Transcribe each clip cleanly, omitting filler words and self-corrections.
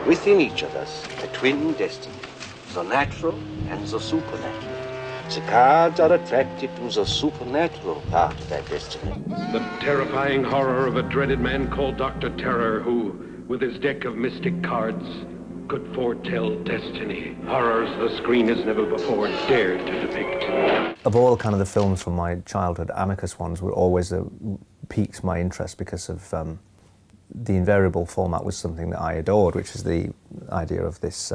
within each of us a twin destiny, the natural and the supernatural. The cards are attracted to the supernatural part of that destiny. The terrifying horror of a dreaded man called Dr. Terror, who, with his deck of mystic cards, could foretell destiny. Horrors the screen has never before dared to depict. Of all kind of the films from my childhood, Amicus ones were always piqued my interest because of the invariable format was something that I adored, which is the idea of this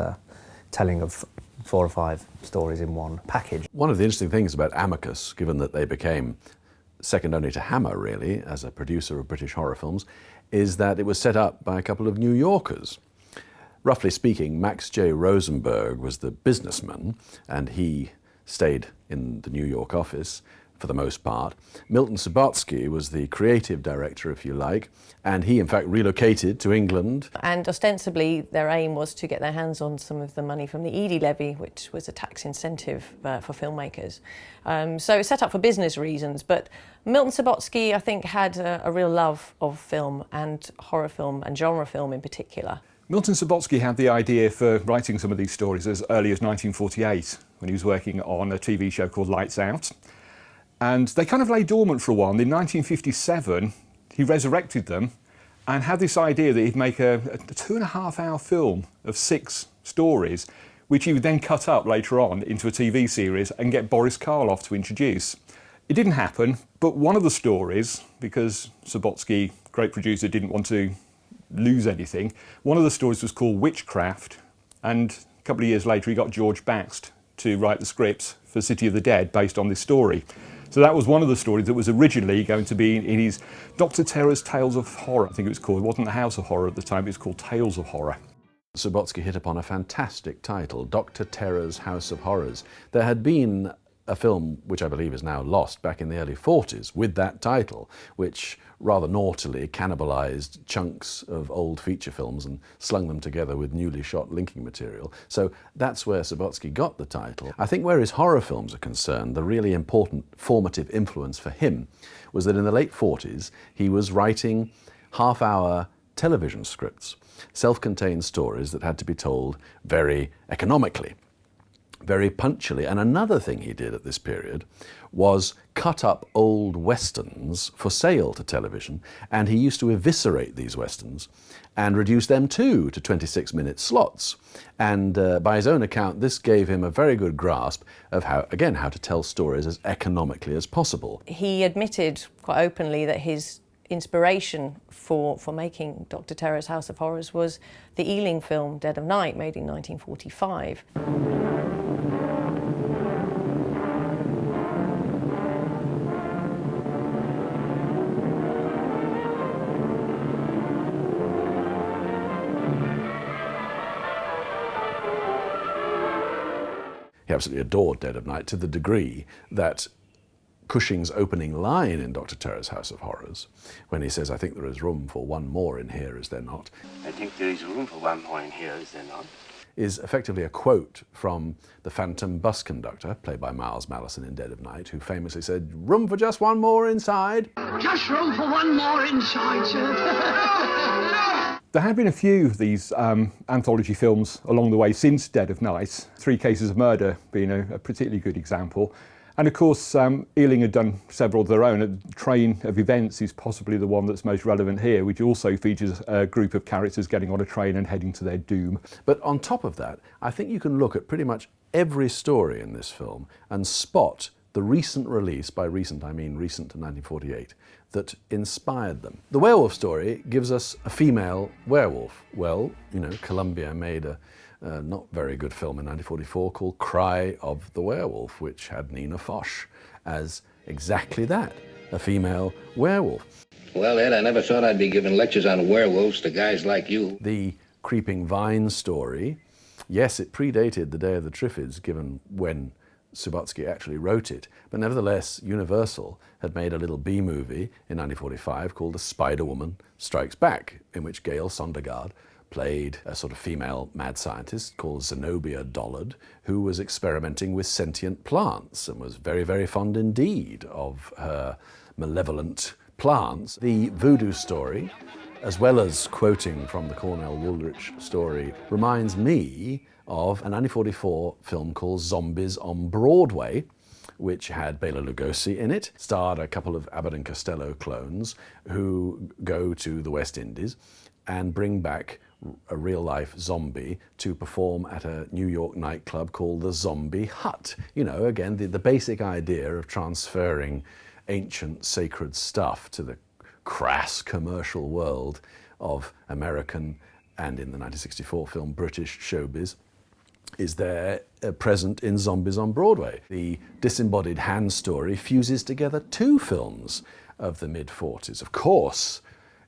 telling of 4 or 5 stories in one package. One of the interesting things about Amicus, given that they became second only to Hammer really as a producer of British horror films, is that it was set up by a couple of New Yorkers. Roughly speaking, Max J. Rosenberg was the businessman, and he stayed in the New York office for the most part. Milton Subotsky was the creative director, if you like, and he in fact relocated to England. And ostensibly their aim was to get their hands on some of the money from the Eady levy, which was a tax incentive for filmmakers. So it's set up for business reasons, but Milton Subotsky, I think, had a real love of film, and horror film and genre film in particular. Milton Subotsky had the idea for writing some of these stories as early as 1948, when he was working on a TV show called Lights Out. And they kind of lay dormant for a while. And in 1957, he resurrected them and had this idea that he'd make a 2.5-hour film of 6 stories, which he would then cut up later on into a TV series and get Boris Karloff to introduce. It didn't happen, but one of the stories, because Subotsky, great producer, didn't want to lose anything, one of the stories was called Witchcraft, and a couple of years later he got George Baxt to write the scripts for City of the Dead based on this story. So that was one of the stories that was originally going to be in his Dr. Terror's Tales of Horror, I think it was called. It wasn't the House of Horror at the time, it was called Tales of Horror. Subotsky hit upon a fantastic title, Dr. Terror's House of Horrors. There had been a film, which I believe is now lost, back in the early 40s with that title, which rather naughtily cannibalized chunks of old feature films and slung them together with newly shot linking material. So that's where Subotsky got the title. I think where his horror films are concerned, the really important formative influence for him was that in the late 40s, he was writing half-hour television scripts, self-contained stories that had to be told very economically, very punctually. And another thing he did at this period was cut up old westerns for sale to television, and he used to eviscerate these westerns and reduce them too to 26-minute slots. And by his own account, this gave him a very good grasp of how to tell stories as economically as possible. He admitted quite openly that his inspiration for making Dr. Terror's House of Horrors was the Ealing film Dead of Night, made in 1945. He absolutely adored Dead of Night to the degree that Cushing's opening line in Dr. Terror's House of Horrors, when he says, "I think there is room for one more in here, is there not?" I think there is room for one more in here, is there not? Is effectively a quote from the Phantom Bus Conductor, played by Miles Malleson in Dead of Night, who famously said, "Room for just one more inside." Just room for one more inside, sir. There have been a few of these anthology films along the way since Dead of Night, Three Cases of Murder being a particularly good example. And of course, Ealing had done several of their own. A Train of Events is possibly the one that's most relevant here, which also features a group of characters getting on a train and heading to their doom. But on top of that, I think you can look at pretty much every story in this film and spot the recent release, by recent I mean recent to 1948, that inspired them. The werewolf story gives us a female werewolf. Well, you know, Columbia made a not very good film in 1944 called Cry of the Werewolf, which had Nina Foch as exactly that, a female werewolf. Well, Ed, I never thought I'd be giving lectures on werewolves to guys like you. The Creeping Vine story, yes, it predated the Day of the Triffids, given when Subotsky actually wrote it, but nevertheless, Universal had made a little B-movie in 1945 called The Spider-Woman Strikes Back, in which Gail Sondergaard played a sort of female mad scientist called Zenobia Dollard, who was experimenting with sentient plants and was very, very fond indeed of her malevolent plants. The voodoo story as well as quoting from the Cornell Woolrich story, reminds me of a 1944 film called Zombies on Broadway, which had Bela Lugosi in it, starred a couple of Abbott and Costello clones who go to the West Indies and bring back a real-life zombie to perform at a New York nightclub called the Zombie Hut. You know, again, the basic idea of transferring ancient sacred stuff to the crass commercial world of American and, in the 1964 film, British showbiz is there present in Zombies on Broadway. The disembodied hand story fuses together two films of the mid-40s. Of course,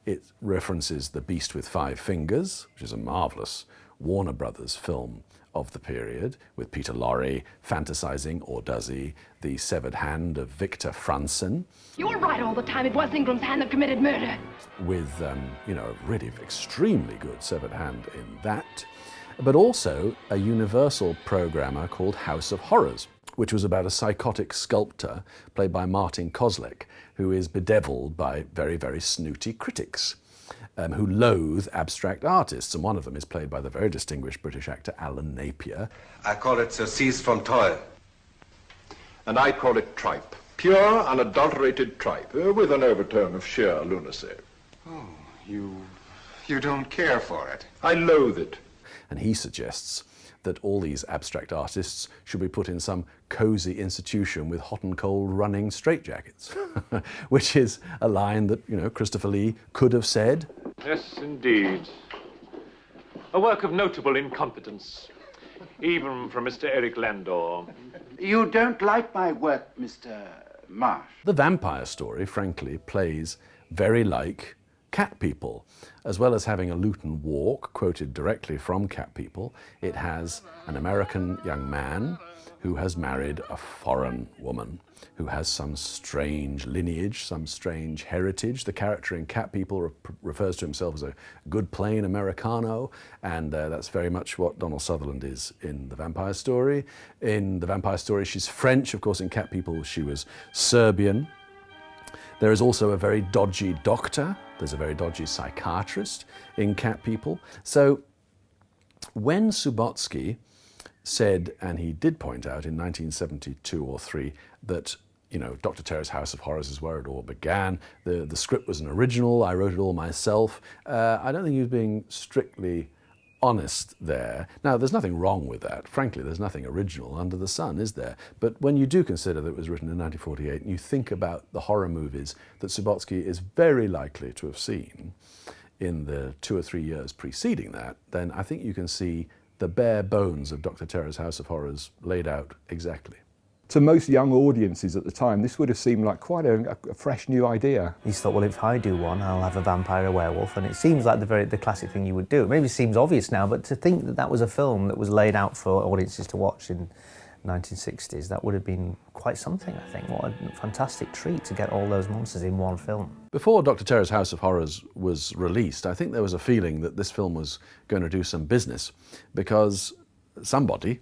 it references The Beast with Five Fingers, which is a marvellous Warner Brothers film of the period, with Peter Lorre fantasizing, or does he, the severed hand of Victor Franzen. You were right all the time. It was Ingram's hand that committed murder. With, a really extremely good severed hand in that. But also a Universal programmer called House of Horrors, which was about a psychotic sculptor played by Martin Kozlek, who is bedeviled by very, very snooty critics who loathe abstract artists. And one of them is played by the very distinguished British actor Alan Napier. I call it surcease from toil. And I call it tripe. Pure, unadulterated tripe, with an overtone of sheer lunacy. Oh, you don't care for it. I loathe it. And he suggests that all these abstract artists should be put in some cosy institution with hot and cold running straitjackets, which is a line that, Christopher Lee could have said. Yes, indeed. A work of notable incompetence, even from Mr. Eric Landor. You don't like my work, Mr. Marsh? The vampire story, frankly, plays very like Cat People. As well as having a Luton Walk, quoted directly from Cat People, it has an American young man who has married a foreign woman, who has some strange lineage, some strange heritage. The character in Cat People refers to himself as a good plain Americano, and that's very much what Donald Sutherland is in The Vampire Story. In The Vampire Story, she's French. Of course, in Cat People, she was Serbian. There is also a very dodgy doctor. There's a very dodgy psychiatrist in Cat People. So when Subotsky said, and he did point out in 1972 or 3, that Dr. Terror's House of Horrors is where it all began. The script was an original. I wrote it all myself. I don't think he was being strictly honest there. Now, there's nothing wrong with that. Frankly, there's nothing original under the sun, is there? But when you do consider that it was written in 1948, and you think about the horror movies that Subotsky is very likely to have seen in the 2 or 3 years preceding that, then I think you can see the bare bones of Dr. Terror's House of Horrors laid out exactly. To most young audiences at the time, this would have seemed like quite a fresh new idea. He thought, well, if I do one, I'll have a vampire, a werewolf, and it seems like the classic thing you would do. It maybe seems obvious now, but to think that that was a film that was laid out for audiences to watch in 1960s, that would have been quite something, I think. What a fantastic treat to get all those monsters in one film. Before Dr. Terror's House of Horrors was released, I think there was a feeling that this film was going to do some business, because somebody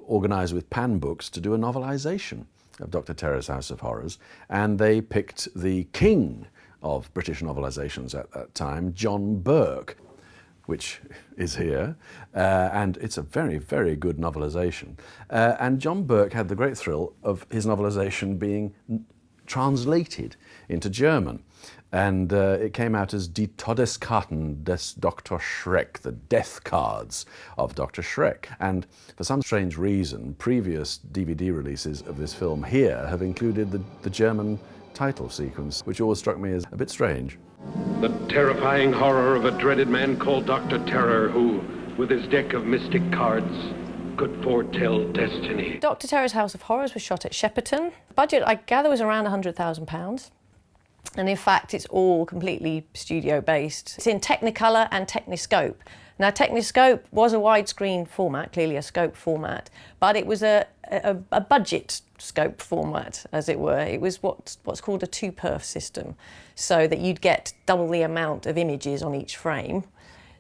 organised with Pan Books to do a novelisation of Dr. Terror's House of Horrors, and they picked the king of British novelisations at that time, John Burke, which is here, and it's a very, very good novelisation. And John Burke had the great thrill of his novelisation being translated into German. And it came out as Die Todeskarten des Dr. Schreck, the death cards of Dr. Schreck. And for some strange reason, previous DVD releases of this film here have included the German title sequence, which always struck me as a bit strange. The terrifying horror of a dreaded man called Dr. Terror, who, with his deck of mystic cards, could foretell destiny. Dr. Terror's House of Horrors was shot at Shepperton. The budget, I gather, was around £100,000. And in fact, it's all completely studio-based. It's in Technicolor and Techniscope. Now, Techniscope was a widescreen format, clearly a scope format, but it was a budget scope format, as it were. It was what's called a 2-perf system, so that you'd get double the amount of images on each frame.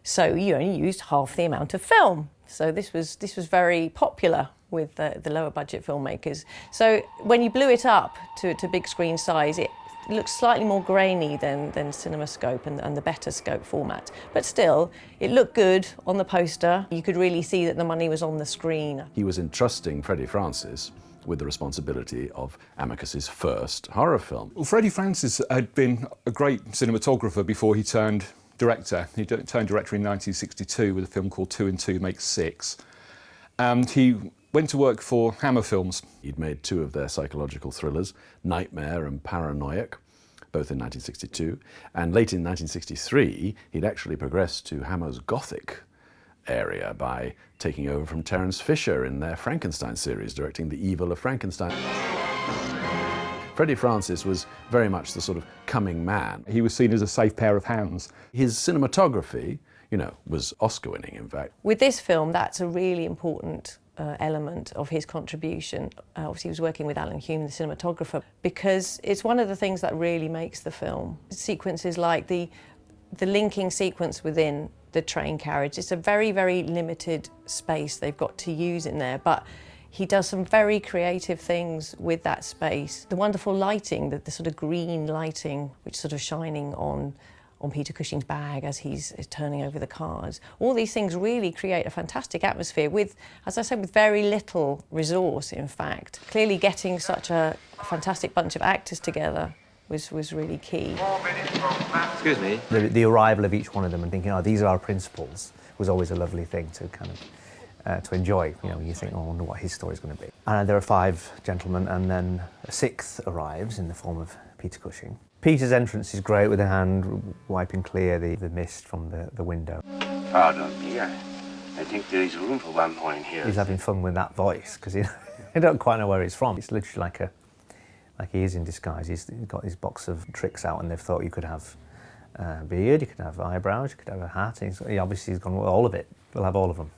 So you only used half the amount of film. So this was very popular with the lower budget filmmakers. So when you blew it up to big screen size, it It looks slightly more grainy than CinemaScope and the better scope format. But still, it looked good on the poster. You could really see that the money was on the screen. He was entrusting Freddie Francis with the responsibility of Amicus's first horror film. Well, Freddie Francis had been a great cinematographer before he turned director. He turned director in 1962 with a film called 2 and 2 Make 6. And he went to work for Hammer Films. He'd made two of their psychological thrillers, Nightmare and Paranoiac, both in 1962. And late in 1963, he'd actually progressed to Hammer's Gothic area by taking over from Terence Fisher in their Frankenstein series, directing The Evil of Frankenstein. Freddie Francis was very much the sort of coming man. He was seen as a safe pair of hands. His cinematography, you know, was Oscar-winning, in fact. With this film, that's a really important element of his contribution. Obviously, he was working with Alan Hume, the cinematographer, because it's one of the things that really makes the film. Sequences like the linking sequence within the train carriage. It's a very, very limited space they've got to use in there, but he does some very creative things with that space. The wonderful lighting, the sort of green lighting, which is sort of shining on Peter Cushing's bag as he's turning over the cards. All these things really create a fantastic atmosphere with, as I said, with very little resource, in fact. Clearly getting such a fantastic bunch of actors together was really key. Excuse me? The arrival of each one of them and thinking, oh, these are our principals, was always a lovely thing to kind of to enjoy. You know, you think, oh, I wonder what his story's going to be. And there are 5 gentlemen, and then a 6th arrives in the form of Peter Cushing. Peter's entrance is great, with a hand wiping clear the mist from the window. Pardon me, I think there is room for one more in here. He's having fun with that voice, because you don't quite know where he's from. It's literally like he is in disguise. He's got his box of tricks out, and they've thought you could have a beard, you could have eyebrows, you could have a hat. He obviously has gone with all of it. We'll have all of them.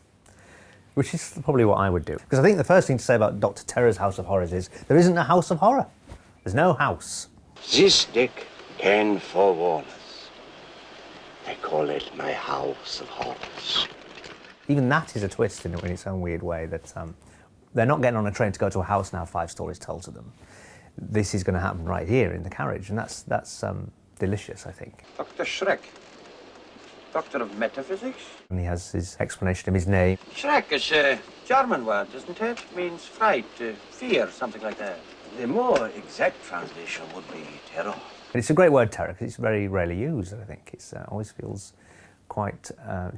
Which is probably what I would do. Because I think the first thing to say about Dr. Terror's House of Horrors is there isn't a house of horror. There's no house. This deck can forewarn us. I call it my House of Horrors. Even that is a twist in its own weird way, that they're not getting on a train to go to a house now 5 stories told to them. This is going to happen right here in the carriage, and that's delicious, I think. Dr. Schreck, Doctor of Metaphysics? And he has his explanation of his name. Schreck is a German word, isn't it? Means fright, fear, something like that. The more exact translation would be terror. And it's a great word, terror, because it's very rarely used, I think. It always feels quite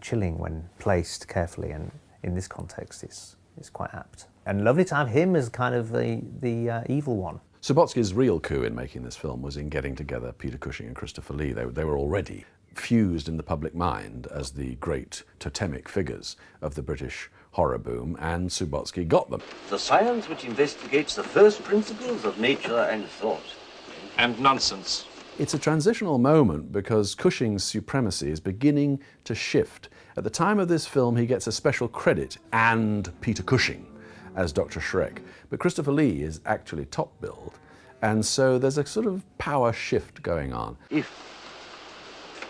chilling when placed carefully, and in this context it's quite apt. And lovely to have him as kind of the evil one. Subotsky's real coup in making this film was in getting together Peter Cushing and Christopher Lee. They were already fused in the public mind as the great totemic figures of the British horror boom, and Subotsky got them. The science which investigates the first principles of nature and thought. And nonsense. It's a transitional moment because Cushing's supremacy is beginning to shift. At the time of this film, he gets a special credit, and Peter Cushing, as Dr. Schreck. But Christopher Lee is actually top billed, and so there's a sort of power shift going on. If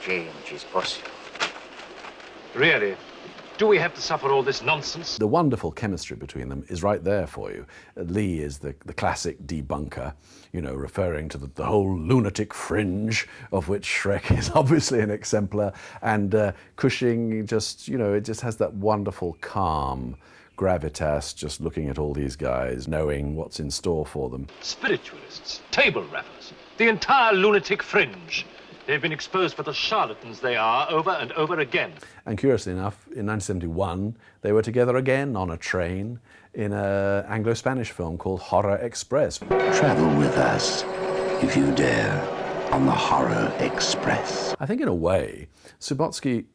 change is possible. Really? Do we have to suffer all this nonsense? The wonderful chemistry between them is right there for you. Lee is the classic debunker, you know, referring to the whole lunatic fringe, of which Schreck is obviously an exemplar, and Cushing just, you know, it just has that wonderful calm gravitas, just looking at all these guys, knowing what's in store for them. Spiritualists, table rappers, the entire lunatic fringe. They've been exposed for the charlatans they are over and over again. And curiously enough, in 1971, they were together again on a train in an Anglo-Spanish film called Horror Express. Travel with us, if you dare, on the Horror Express. I think in a way, Subotsky,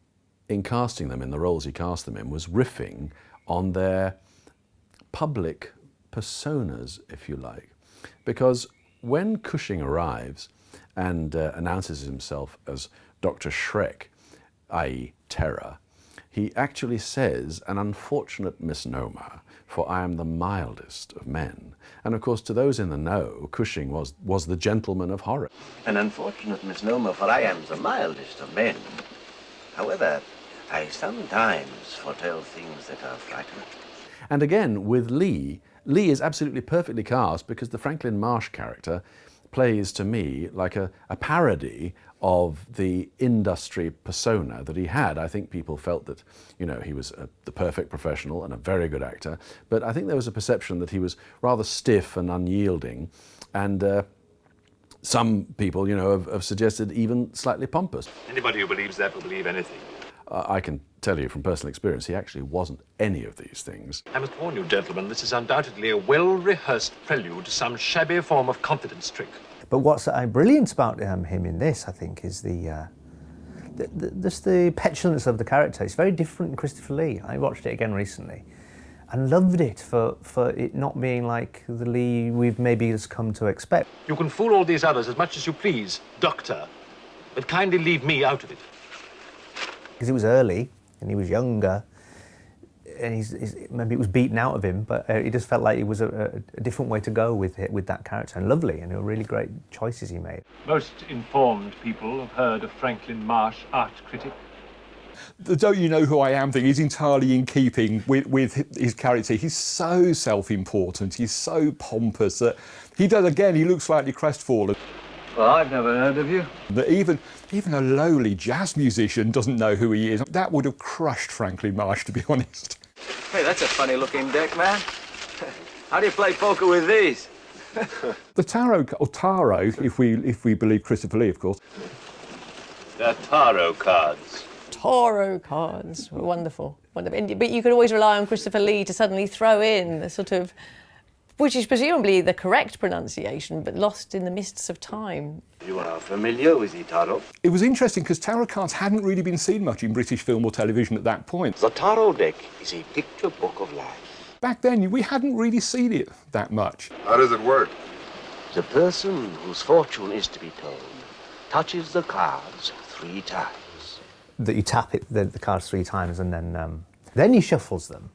in casting them in the roles he cast them in, was riffing on their public personas, if you like. Because when Cushing arrives and announces himself as Dr. Schreck, i.e. Terror, he actually says an unfortunate misnomer, for I am the mildest of men. And of course, to those in the know, Cushing was the gentleman of horror. An unfortunate misnomer, for I am the mildest of men. However, I sometimes foretell things that are frightening. And again, with Lee is absolutely perfectly cast because the Franklin Marsh character plays to me like a parody of the industry persona that he had. I think people felt that, you know, he was the perfect professional and a very good actor, but I think there was a perception that he was rather stiff and unyielding, and some people, you know, have suggested even slightly pompous. Anybody who believes that will believe anything. I can tell you from personal experience, he actually wasn't any of these things. I must warn you, gentlemen, this is undoubtedly a well-rehearsed prelude to some shabby form of confidence trick. But what's brilliant about him in this, I think, is just the petulance of the character. It's very different in Christopher Lee. I watched it again recently and loved it for it not being like the Lee we've maybe just come to expect. You can fool all these others as much as you please, Doctor, but kindly leave me out of it. Because it was early and he was younger, and maybe it was beaten out of him, but it just felt like it was a different way to go with that character, and lovely, and there were really great choices he made. Most informed people have heard of Franklin Marsh, art critic. The "don't you know who I am" thing is entirely in keeping with his character. He's so self-important, he's so pompous that he looks slightly crestfallen. Well, I've never heard of you. That even a lowly jazz musician doesn't know who he is. That would have crushed Franklin Marsh, to be honest. Hey, that's a funny-looking deck, man. How do you play poker with these? The tarot, if we believe Christopher Lee, of course. They're tarot cards. Tarot cards were wonderful. But you could always rely on Christopher Lee to suddenly throw in the sort of, which is presumably the correct pronunciation, but lost in the mists of time. You are familiar with the tarot? It was interesting because tarot cards hadn't really been seen much in British film or television at that point. The tarot deck is a picture book of life. Back then, we hadn't really seen it that much. How does it work? The person whose fortune is to be told touches the cards 3 times. That you tap the cards 3 times, and then he shuffles them.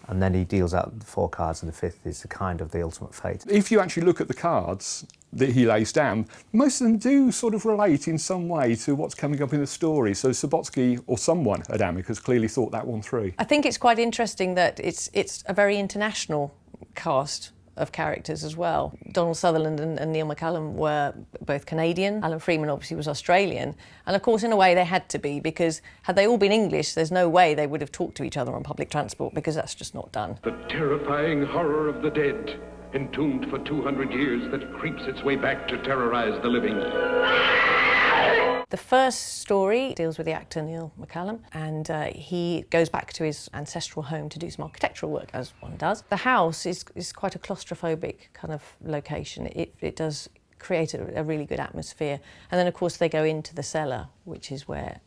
And then he deals out the 4 cards, and the 5th is the kind of the ultimate fate. If you actually look at the cards that he lays down, most of them do sort of relate in some way to what's coming up in the story. So Subotsky, or someone at Amicus, clearly thought that one through. I think it's quite interesting that it's a very international cast of characters as well. Donald Sutherland and Neil McCallum were both Canadian. Alan Freeman obviously was Australian. And of course, in a way, they had to be, because had they all been English, there's no way they would have talked to each other on public transport, because that's just not done. The terrifying horror of the dead, entombed for 200 years, that creeps its way back to terrorize the living. The first story deals with the actor Neil McCallum, and he goes back to his ancestral home to do some architectural work, as one does. The house is quite a claustrophobic kind of location. It does create a really good atmosphere. And then, of course, they go into the cellar, which is where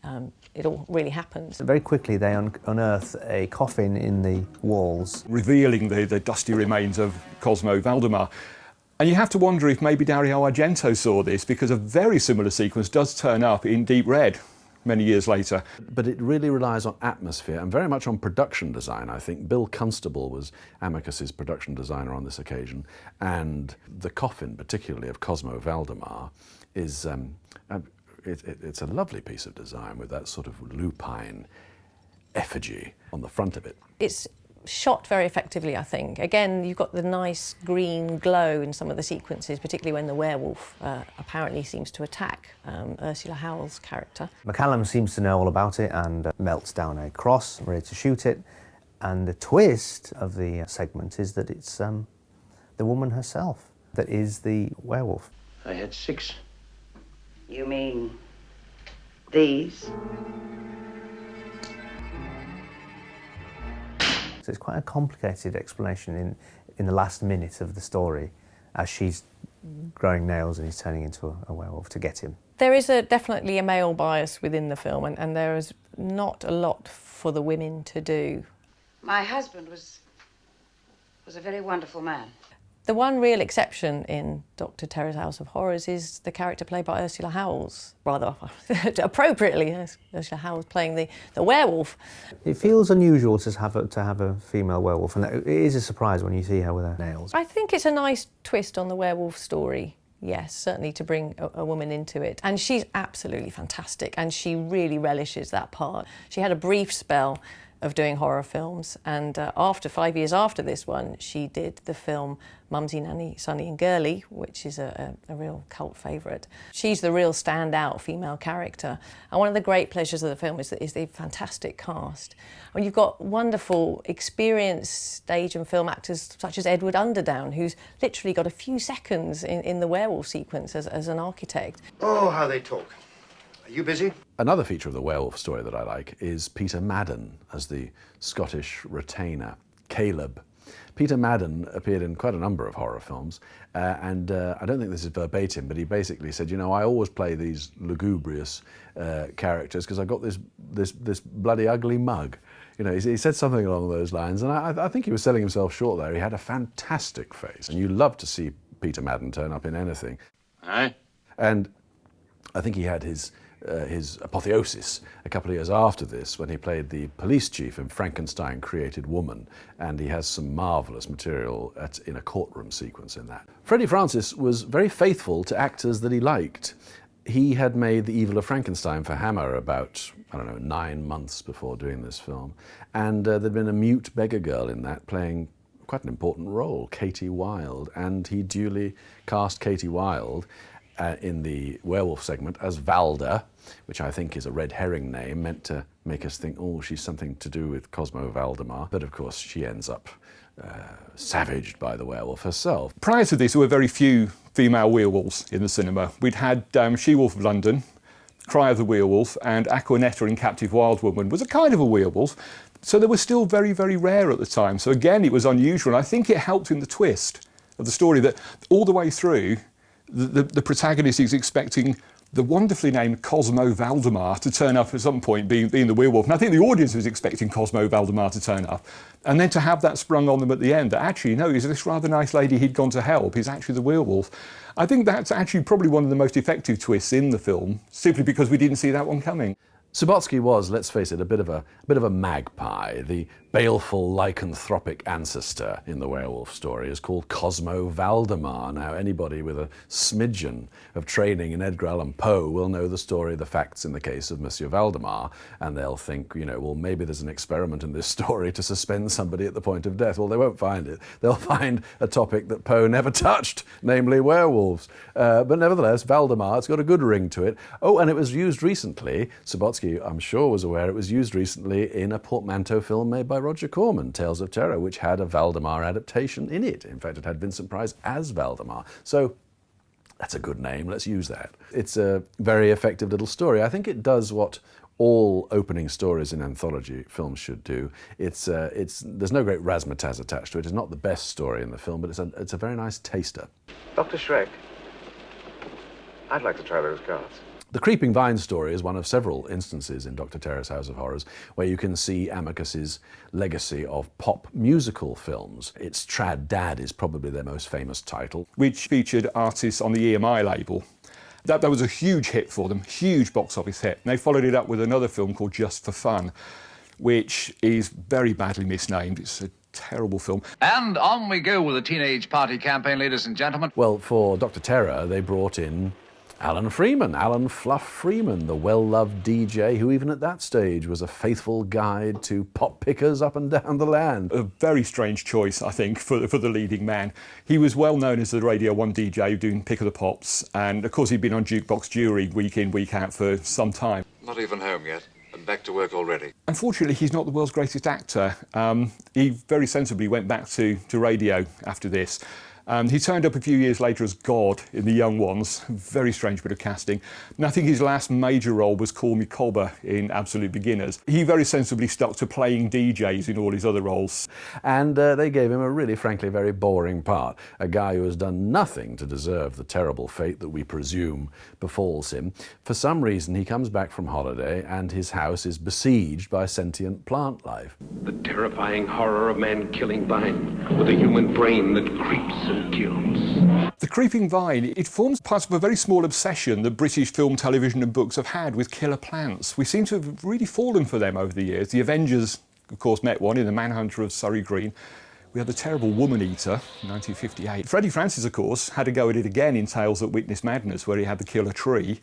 it all really happens. Very quickly, they unearth a coffin in the walls, revealing the dusty remains of Cosmo Valdemar. And you have to wonder if maybe Dario Argento saw this, because a very similar sequence does turn up in Deep Red many years later. But it really relies on atmosphere and very much on production design, I think. Bill Constable was Amicus's production designer on this occasion, and the coffin, particularly of Cosmo Valdemar, is it's a lovely piece of design with that sort of lupine effigy on the front of it. It's shot very effectively, I think. Again, you've got the nice green glow in some of the sequences, particularly when the werewolf apparently seems to attack Ursula Howell's character. McCallum seems to know all about it and melts down a cross, ready to shoot it. And the twist of the segment is that it's the woman herself that is the werewolf. I had 6. You mean these? So it's quite a complicated explanation in the last minute of the story, as she's growing nails and he's turning into a werewolf to get him. There is definitely a male bias within the film, and there is not a lot for the women to do. My husband was a very wonderful man. The one real exception in Dr. Terror's House of Horrors is the character played by Ursula Howells, rather appropriately, Ursula Howells playing the werewolf. It feels unusual to have a female werewolf, and it is a surprise when you see her with her nails. I think it's a nice twist on the werewolf story, yes, certainly to bring a woman into it. And she's absolutely fantastic, and she really relishes that part. She had a brief spell of doing horror films, and after 5 years after this one, she did the film Mumsy, Nanny, Sonny and Girlie, which is a real cult favourite. She's the real standout female character, and one of the great pleasures of the film is the fantastic cast. When you've got wonderful, experienced stage and film actors such as Edward Underdown, who's literally got a few seconds in the werewolf sequence as an architect. Oh, how they talk. Are you busy? Another feature of the werewolf story that I like is Peter Madden as the Scottish retainer, Caleb. Peter Madden appeared in quite a number of horror films, and I don't think this is verbatim, but he basically said, you know, I always play these lugubrious characters because I got this bloody ugly mug. You know, he said something along those lines, and I think he was selling himself short there. He had a fantastic face, and you love to see Peter Madden turn up in anything. Aye. And I think he had his apotheosis a couple of years after this when he played the police chief in Frankenstein Created Woman, and he has some marvellous material in a courtroom sequence in that. Freddie Francis was very faithful to actors that he liked. He had made The Evil of Frankenstein for Hammer about, I don't know, 9 months before doing this film, and there'd been a mute beggar girl in that playing quite an important role, Katie Wilde, and he duly cast Katie Wilde in the werewolf segment as Valda, which I think is a red herring name meant to make us think, oh, she's something to do with Cosmo Valdemar. But of course, she ends up savaged by the werewolf herself. Prior to this, there were very few female werewolves in the cinema. We'd had She-Wolf of London, Cry of the Werewolf, and Aquanetta in Captive Wild Woman was a kind of a werewolf. So they were still very, very rare at the time. So again, it was unusual. And I think it helped in the twist of the story that all the way through, the protagonist is expecting the wonderfully named Cosmo Valdemar to turn up at some point, being the werewolf. And I think the audience was expecting Cosmo Valdemar to turn up. And then to have that sprung on them at the end, that actually, no, he's this rather nice lady he'd gone to help. He's actually the werewolf. I think that's actually probably one of the most effective twists in the film, simply because we didn't see that one coming. Subotsky was, let's face it, a bit of a magpie. The baleful lycanthropic ancestor in the werewolf story is called Cosmo Valdemar. Now, anybody with a smidgen of training in Edgar Allan Poe will know the story, the facts in the case of Monsieur Valdemar, and they'll think, you know, well, maybe there's an experiment in this story to suspend somebody at the point of death. Well, they won't find it. They'll find a topic that Poe never touched, namely werewolves. But nevertheless, Valdemar, it's got a good ring to it. Oh, and it was used recently, Subotsky, I'm sure, was aware it was used recently in a portmanteau film made by Roger Corman, Tales of Terror, which had a Valdemar adaptation in it. In fact, it had Vincent Price as Valdemar. So that's a good name, let's use that. It's a very effective little story. I think it does what all opening stories in anthology films should do. There's no great razzmatazz attached to it. It's not the best story in the film, but it's a very nice taster. Dr. Schreck, I'd like to try those cards. The Creeping Vine story is one of several instances in Dr. Terror's House of Horrors where you can see Amicus's legacy of pop musical films. Its Trad Dad is probably their most famous title, which featured artists on the EMI label. That was a huge hit for them, huge box office hit. And they followed it up with another film called Just for Fun, which is very badly misnamed. It's a terrible film. And on we go with the Teenage Party campaign, ladies and gentlemen. Well, for Dr. Terror, they brought in Alan Freeman, Alan Fluff Freeman, the well-loved DJ who even at that stage was a faithful guide to pop pickers up and down the land. A very strange choice, I think, for the leading man. He was well known as the Radio 1 DJ doing Pick of the Pops, and of course he'd been on Jukebox Jury week in, week out for some time. Not even home yet, and back to work already. Unfortunately, he's not the world's greatest actor. He very sensibly went back to radio after this. He turned up a few years later as God in The Young Ones. Very strange bit of casting. And I think his last major role was Call Me Cobber in Absolute Beginners. He very sensibly stuck to playing DJs in all his other roles. And they gave him a really, frankly, very boring part. A guy who has done nothing to deserve the terrible fate that we presume befalls him. For some reason, he comes back from holiday and his house is besieged by sentient plant life. The terrifying horror of man-killing vine with a human brain that creeps and kills. The Creeping Vine, it forms part of a very small obsession that British film, television and books have had with killer plants. We seem to have really fallen for them over the years. The Avengers, of course, met one in The Manhunter of Surrey Green. We had the terrible Woman Eater in 1958. Freddie Francis, of course, had a go at it again in Tales That Witness Madness, where he had the killer tree.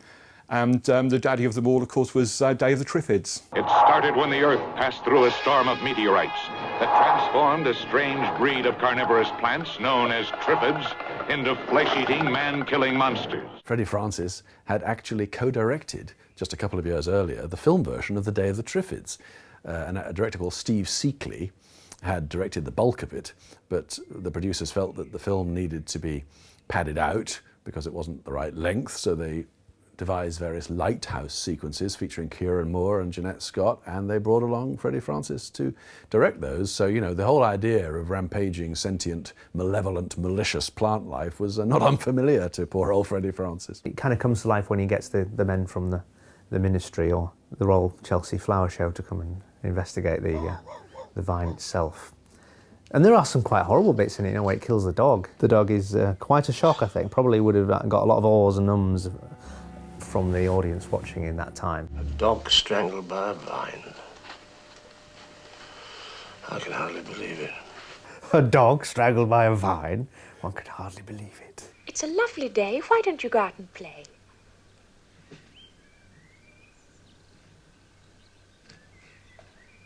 And the daddy of them all, of course, was Day of the Triffids. It started when the Earth passed through a storm of meteorites that transformed a strange breed of carnivorous plants known as triffids into flesh-eating, man-killing monsters. Freddie Francis had actually co-directed, just a couple of years earlier, the film version of The Day of the Triffids. And a director called Steve Seakley had directed the bulk of it, but the producers felt that the film needed to be padded out because it wasn't the right length, so they devised various lighthouse sequences featuring Kieran Moore and Jeanette Scott, and they brought along Freddie Francis to direct those. So, you know, the whole idea of rampaging, sentient, malevolent, malicious plant life was not unfamiliar to poor old Freddie Francis. It kind of comes to life when he gets the men from the Ministry or the Royal Chelsea Flower Show to come and investigate the vine itself. And there are some quite horrible bits in it, you know, where it kills the dog. The dog is quite a shock, I think. Probably would have got a lot of awes and ums from the audience watching in that time. A dog strangled by a vine. I can hardly believe it. A dog strangled by a vine? One could hardly believe it. It's a lovely day. Why don't you go out and play?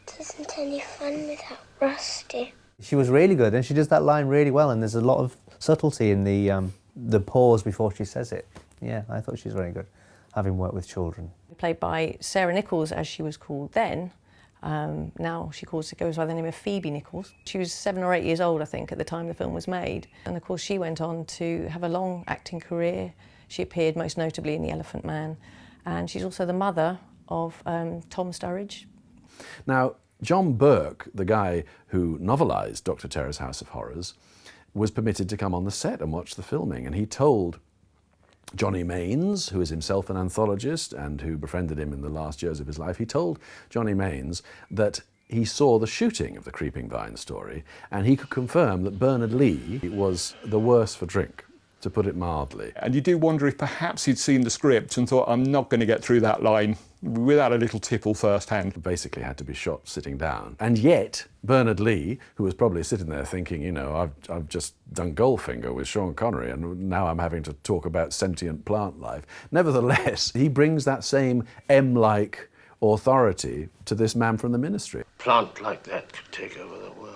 It isn't any fun without Rusty. She was really good, and she does that line really well, and there's a lot of subtlety in the pause before she says it. Yeah, I thought she was very good, having worked with children. Played by Sarah Nichols, as she was called then. Now she goes by the name of Phoebe Nichols. She was 7 or 8 years old, I think, at the time the film was made. And of course she went on to have a long acting career. She appeared most notably in The Elephant Man, and she's also the mother of Tom Sturridge. Now, John Burke, the guy who novelised Dr. Terror's House of Horrors, was permitted to come on the set and watch the filming, and he told Johnny Mains, who is himself an anthologist and who befriended him in the last years of his life, he told Johnny Mains that he saw the shooting of the Creeping Vine story, and he could confirm that Bernard Lee was the worse for drink, to put it mildly. And you do wonder if perhaps he'd seen the script and thought, I'm not going to get through that line without a little tipple firsthand. Basically had to be shot sitting down. And yet, Bernard Lee, who was probably sitting there thinking, you know, I've just done Goldfinger with Sean Connery and now I'm having to talk about sentient plant life. Nevertheless, he brings that same M-like authority to this man from the Ministry. A plant like that could take over the world.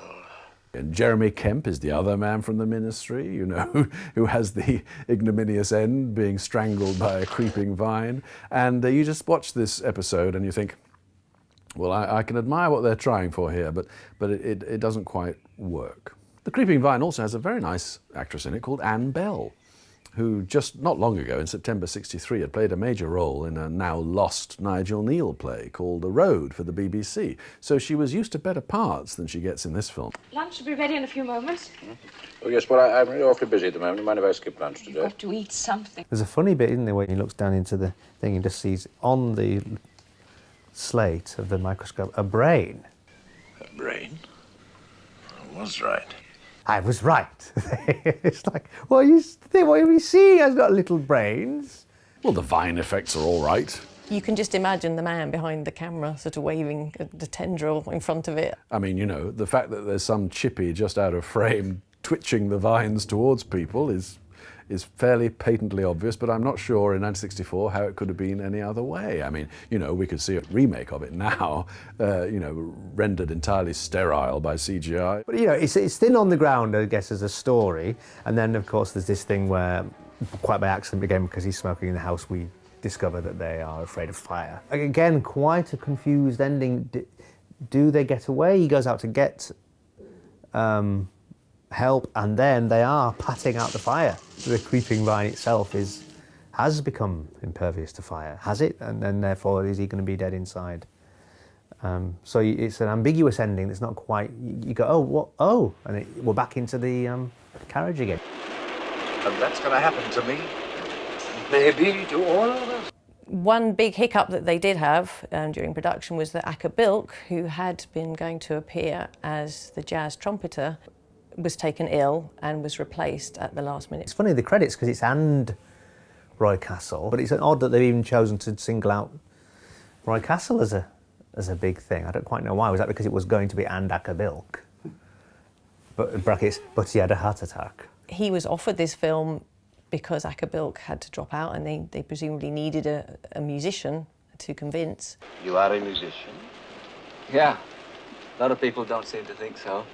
And Jeremy Kemp is the other man from the Ministry, you know, who has the ignominious end, being strangled by a creeping vine. And you just watch this episode and you think, well, I can admire what they're trying for here, but it doesn't quite work. The Creeping Vine also has a very nice actress in it called Anne Bell, who just not long ago, in September '63, had played a major role in a now lost Nigel Neal play called The Road for the BBC. So she was used to better parts than she gets in this film. Lunch will be ready in a few moments. Oh, yes, well, I'm really awfully busy at the moment. Mind if I skip lunch today? You've got to eat something. There's a funny bit, isn't there, where he looks down into the thing and just sees on the slate of the microscope a brain. A brain? I was right. I was right. It's like, what are you seeing? Has got little brains. Well, the vine effects are all right. You can just imagine the man behind the camera sort of waving the tendril in front of it. I mean, you know, the fact that there's some chippy just out of frame twitching the vines towards people is fairly patently obvious, but I'm not sure in 1964 how it could have been any other way. I mean, you know, we could see a remake of it now, you know, rendered entirely sterile by CGI. But, you know, it's thin on the ground, I guess, as a story. And then, of course, there's this thing where, quite by accident again, because he's smoking in the house, we discover that they are afraid of fire. Again, quite a confused ending. Do they get away? He goes out to get help, and then they are patting out the fire. The creeping vine itself has become impervious to fire, has it? And then therefore, is he going to be dead inside? So it's an ambiguous ending that's not quite, you go, oh, what, oh, and we're back into the carriage again. And that's going to happen to me. Maybe to all of us. One big hiccup that they did have during production was that Acker Bilk, who had been going to appear as the jazz trumpeter, was taken ill and was replaced at the last minute. It's funny, the credits, because it's and Roy Castle, but it's odd that they've even chosen to single out Roy Castle as a big thing. I don't quite know why. Was that because it was going to be and Acker Bilk? But in brackets, but he had a heart attack. He was offered this film because Acker-Bilk had to drop out and they presumably needed a musician to convince. You are a musician? Yeah. A lot of people don't seem to think so.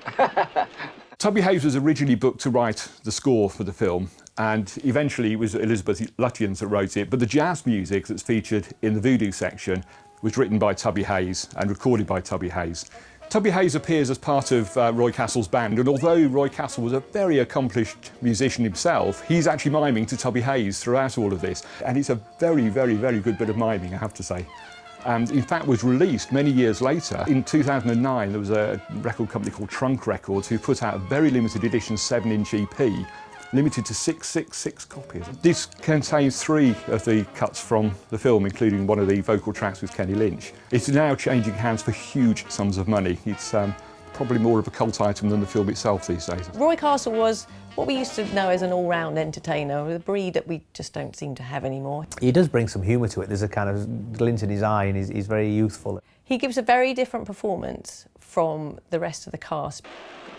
Tubby Hayes was originally booked to write the score for the film, and eventually it was Elizabeth Lutyens that wrote it, but the jazz music that's featured in the Voodoo section was written by Tubby Hayes and recorded by Tubby Hayes. Tubby Hayes appears as part of Roy Castle's band, and although Roy Castle was a very accomplished musician himself, he's actually miming to Tubby Hayes throughout all of this, and it's a very, very, very good bit of miming, I have to say. And in fact was released many years later. In 2009 there was a record company called Trunk Records who put out a very limited edition 7-inch EP, limited to 666 copies. This contains 3 of the cuts from the film, including one of the vocal tracks with Kenny Lynch. It's now changing hands for huge sums of money. It's probably more of a cult item than the film itself these days. Roy Castle was what we used to know as an all-round entertainer, a breed that we just don't seem to have anymore. He does bring some humour to it. There's a kind of glint in his eye and he's very youthful. He gives a very different performance from the rest of the cast.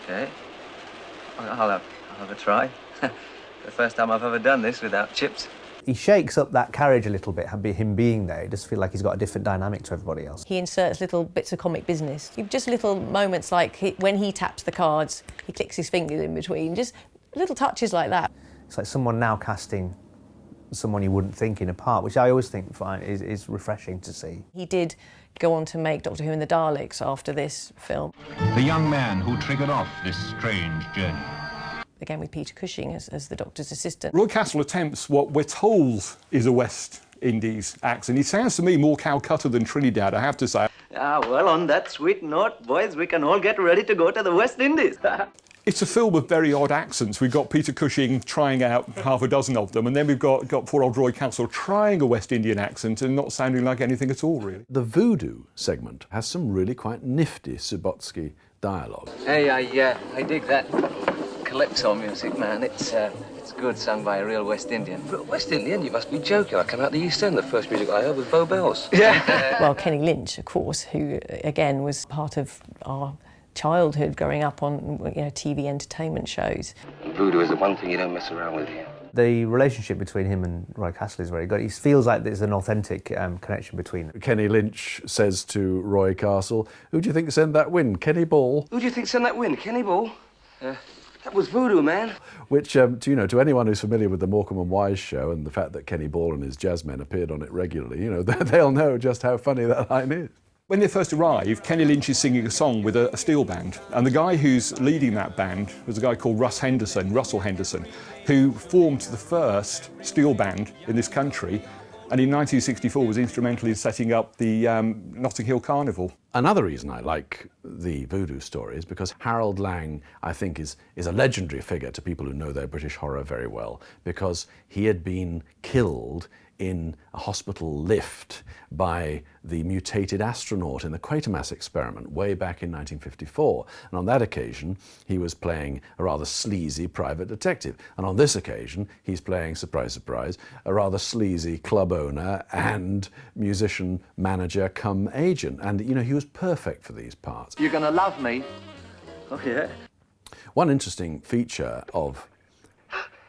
Okay. I'll have a try. The first time I've ever done this without chips. He shakes up that carriage a little bit, him being there. It does feel like he's got a different dynamic to everybody else. He inserts little bits of comic business. Just little moments like when he taps the cards, he clicks his fingers in between, just little touches like that. It's like someone now casting someone you wouldn't think in a part, which I always think is refreshing to see. He did go on to make Doctor Who and the Daleks after this film. The young man who triggered off this strange journey. Again with Peter Cushing as the Doctor's assistant. Roy Castle attempts what we're told is a West Indies accent. He sounds to me more Calcutta than Trinidad, I have to say. Well, on that sweet note, boys, we can all get ready to go to the West Indies. It's a film of very odd accents. We've got Peter Cushing trying out half a dozen of them, and then we've got poor old Roy Castle trying a West Indian accent and not sounding like anything at all, really. The Voodoo segment has some really quite nifty Subotsky dialogue. Hey, I dig that calypso music, man. It's good, sung by a real West Indian. But West Indian? You must be joking. I came out the East End, the first music I heard was Bow Bells. Yeah. Well, Kenny Lynch, of course, who, again, was part of our childhood growing up on TV entertainment shows. Voodoo is the one thing you don't mess around with here. The relationship between him and Roy Castle is very good. It feels like there's an authentic connection between them. Kenny Lynch says to Roy Castle, "Who do you think sent that win, Kenny Ball?" Who do you think sent that win, Kenny Ball? That was Voodoo, man. Which, to anyone who's familiar with the Morecambe and Wise show and the fact that Kenny Ball and his jazzmen appeared on it regularly, they'll know just how funny that line is. When they first arrive, Kenny Lynch is singing a song with a steel band, and the guy who's leading that band was a guy called Russell Henderson, who formed the first steel band in this country, and in 1964 was instrumental in setting up the Notting Hill Carnival. Another reason I like the Voodoo story is because Harold Lang, I think, is a legendary figure to people who know their British horror very well, because he had been killed in a hospital lift by the mutated astronaut in the Quatermass experiment way back in 1954. And on that occasion, he was playing a rather sleazy private detective. And on this occasion, he's playing, surprise, surprise, a rather sleazy club owner and musician manager come agent. And, he was perfect for these parts. You're gonna love me. Oh, yeah. One interesting feature of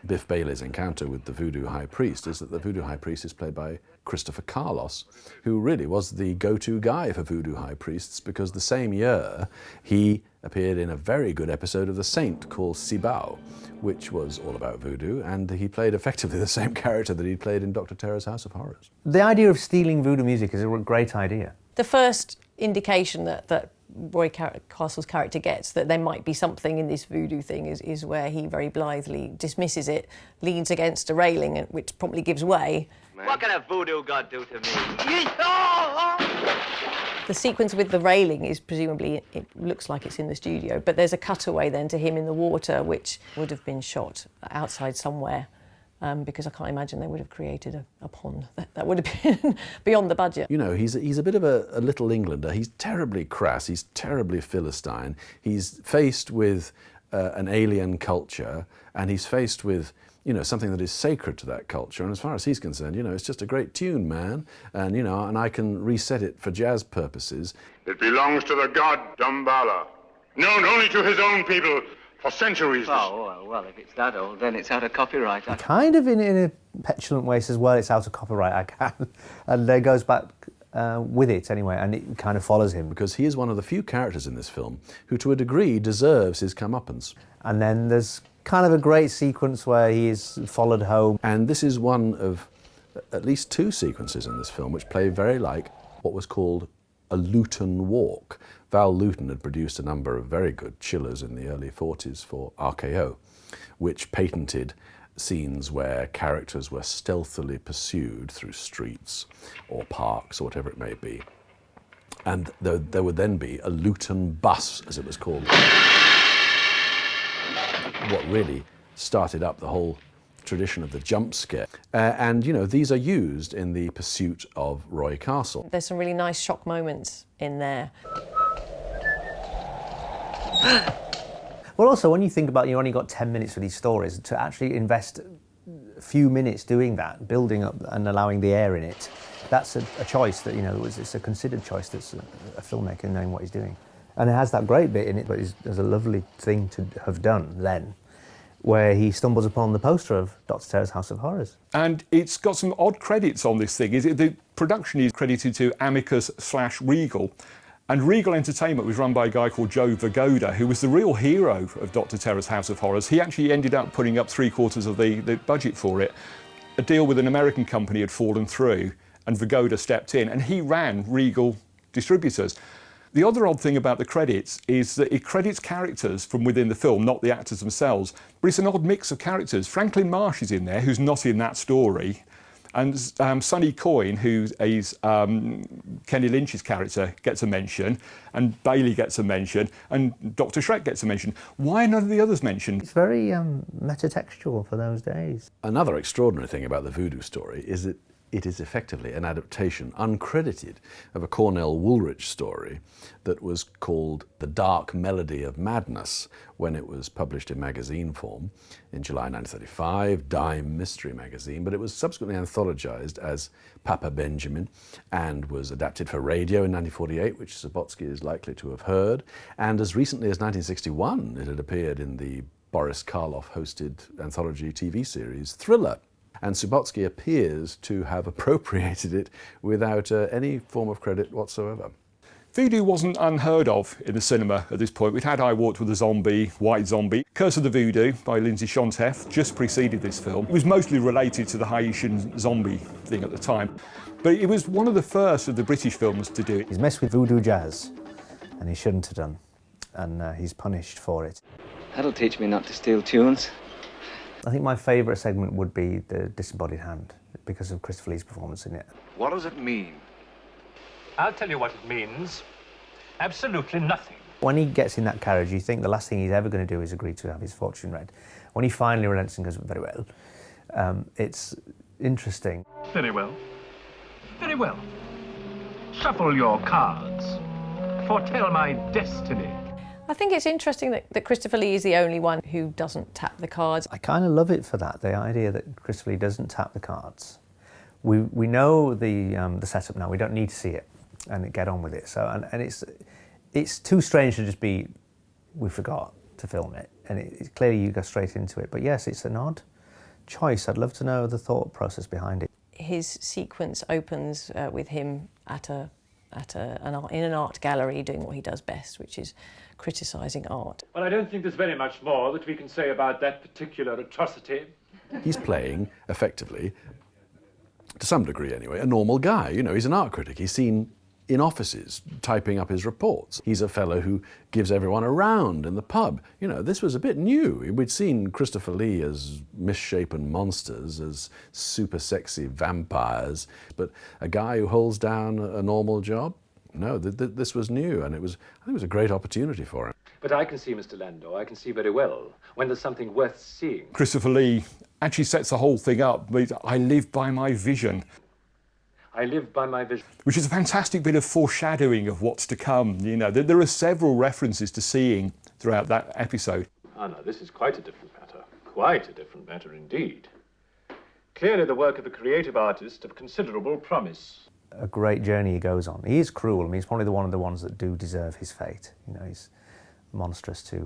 Biff Bailey's encounter with the Voodoo High Priest is that the Voodoo High Priest is played by Christopher Carlos, who really was the go-to guy for Voodoo High Priests, because the same year he appeared in a very good episode of The Saint called Cibao, which was all about voodoo, and he played effectively the same character that he'd played in Dr. Terror's House of Horrors. The idea of stealing voodoo music is a great idea. The first indication that Roy Castle's character gets that there might be something in this voodoo thing is where he very blithely dismisses it, leans against a railing, which promptly gives way. What can a voodoo god do to me? The sequence with the railing is presumably, it looks like it's in the studio, but there's a cutaway then to him in the water, which would have been shot outside somewhere. Because I can't imagine they would have created a pond. That would have been beyond the budget. He's a bit of a little Englander. He's terribly crass. He's terribly Philistine. He's faced with an alien culture, and he's faced with something that is sacred to that culture. And as far as he's concerned, it's just a great tune, man. And and I can reset it for jazz purposes. It belongs to the god Damballa, known only to his own people For centuries. Oh, well, if it's that old, then it's out of copyright. Kind of in a petulant way says, well, it's out of copyright, I can. And then goes back with it anyway, and it kind of follows him. Because he is one of the few characters in this film who, to a degree, deserves his comeuppance. And then there's kind of a great sequence where he is followed home. And this is one of at least two sequences in this film which play very like what was called a Luton walk. Val Luton had produced a number of very good chillers in the early 40s for RKO, which patented scenes where characters were stealthily pursued through streets or parks or whatever it may be. And there would then be a Luton bus, as it was called. What really started up the whole tradition of the jump scare. And, you know, these are used in the pursuit of Roy Castle. There's some really nice shock moments in there. Well, also, when you think about you only got 10 minutes for these stories, to actually invest a few minutes doing that, building up and allowing the air in it, that's a choice that, you know, it's a considered choice that's a filmmaker knowing what he's doing. And it has that great bit in it, but there's a lovely thing to have done then, where he stumbles upon the poster of Dr. Terror's House of Horrors. And it's got some odd credits on this thing. The production is credited to Amicus/Regal. And Regal Entertainment was run by a guy called Joe Vigoda, who was the real hero of Dr. Terror's House of Horrors. He actually ended up putting up 3/4 of the budget for it. A deal with an American company had fallen through, and Vigoda stepped in, and he ran Regal Distributors. The other odd thing about the credits is that it credits characters from within the film, not the actors themselves, but it's an odd mix of characters. Franklin Marsh is in there, who's not in that story, and Sonny Coyne, who is Kenny Lynch's character, gets a mention, and Bailey gets a mention, and Dr. Shrek gets a mention. Why are none of the others mentioned? It's very metatextual for those days. Another extraordinary thing about the Voodoo story is that it is effectively an adaptation, uncredited, of a Cornell Woolrich story that was called The Dark Melody of Madness when it was published in magazine form in July 1935, Dime Mystery Magazine, but it was subsequently anthologized as Papa Benjamin and was adapted for radio in 1948, which Subotsky is likely to have heard, and as recently as 1961 it had appeared in the Boris Karloff-hosted anthology TV series Thriller. And Subotsky appears to have appropriated it without any form of credit whatsoever. Voodoo wasn't unheard of in the cinema at this point. We'd had I Walked with a Zombie, White Zombie. Curse of the Voodoo by Lindsay Shonteff just preceded this film. It was mostly related to the Haitian zombie thing at the time. But it was one of the first of the British films to do it. He's messed with voodoo jazz, and he shouldn't have done. And he's punished for it. That'll teach me not to steal tunes. I think my favourite segment would be the Disembodied Hand, because of Christopher Lee's performance in it. What does it mean? I'll tell you what it means. Absolutely nothing. When he gets in that carriage, you think the last thing he's ever going to do is agree to have his fortune read. When he finally relents and goes, very well, it's interesting. Very well. Very well. Shuffle your cards. Foretell my destiny. I think it's interesting that Christopher Lee is the only one who doesn't tap the cards. I kind of love it for that, the idea that Christopher Lee doesn't tap the cards. We know the setup now, we don't need to see it and get on with it. So and it's too strange to just be, we forgot to film it. And it's clearly you go straight into it. But yes, it's an odd choice. I'd love to know the thought process behind it. His sequence opens with him in an art gallery doing what he does best, which is criticising art. Well, I don't think there's very much more that we can say about that particular atrocity. He's playing, effectively, to some degree anyway, a normal guy. You know, he's an art critic. He's seen in offices typing up his reports. He's a fellow who gives everyone a round in the pub. You know, this was a bit new. We'd seen Christopher Lee as misshapen monsters, as super sexy vampires, but a guy who holds down a normal job? No, this was new, and I think it was a great opportunity for him. But I can see, Mr. Landau, I can see very well when there's something worth seeing. Christopher Lee actually sets the whole thing up with, I live by my vision. I live by my vision. Which is a fantastic bit of foreshadowing of what's to come. You know, there are several references to seeing throughout that episode. Ah, no, this is quite a different matter. Quite a different matter indeed. Clearly the work of a creative artist of considerable promise. A great journey he goes on. He is cruel. I mean, he's probably one of the ones that do deserve his fate. You know, he's monstrous to